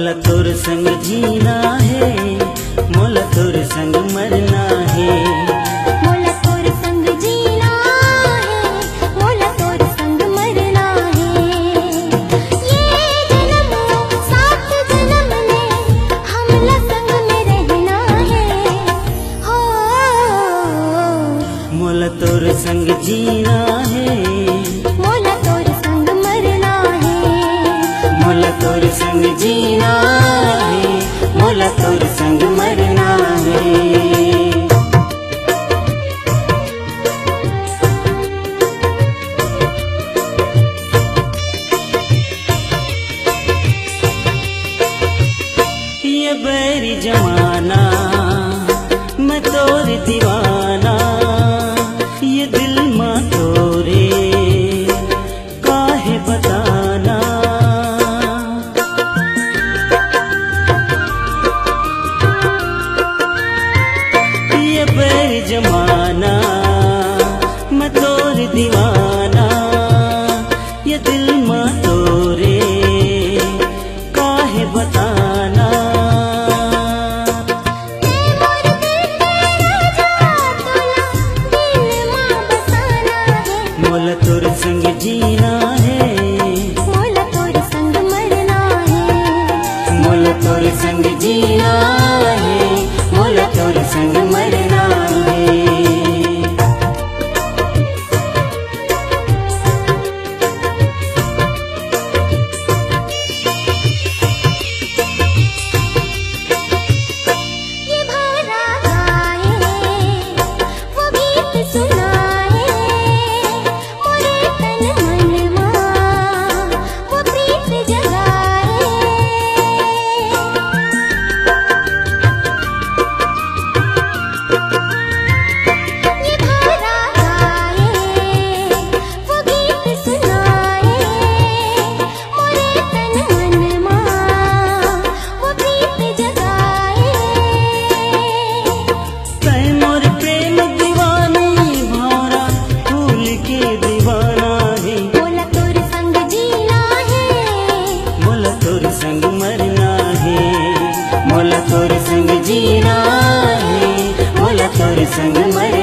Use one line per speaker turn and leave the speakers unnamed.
मोला तोर संग जीना है, मोला तोर संग मरना है।
मोला तोर संग जीना है, मोला तोर संग मरना है। ये जन्म सात जन्म में हमला संग में रहना है। हो
मोला तोर संग जीना है,
मोला तोर संग मरना है।
मोला तोर संग जीना है, मोला तोर संग मरना है। ये बैरी जमाना मैं तोर दीवाना, ये दिल माँ तोरे काहे बताना। ये बैरी जमाना मैं तोर दीवाना, ये दिल माँ तोरे काहे बताना। मोला तोर संग जीना है,
मोला तोर संग मरना है।
मोला तोर संग जीना है, मोला तोर संग मरना है।
ये भौरा गाए वो गीत सुनाए, मोरे तन मन मां वो प्रीत जगाए। ये भौरा गाए वो गीत सुनाए, मोरे तन मन मां वो प्रीत जगाए।
तै मोर प्रेम दीवानी भौरा फूल के दीवाना है।
मोला तोर संग जीना है,
मोला तोर संग मरना है। मोला तोर संग जीना है, मोला तोर संग मरना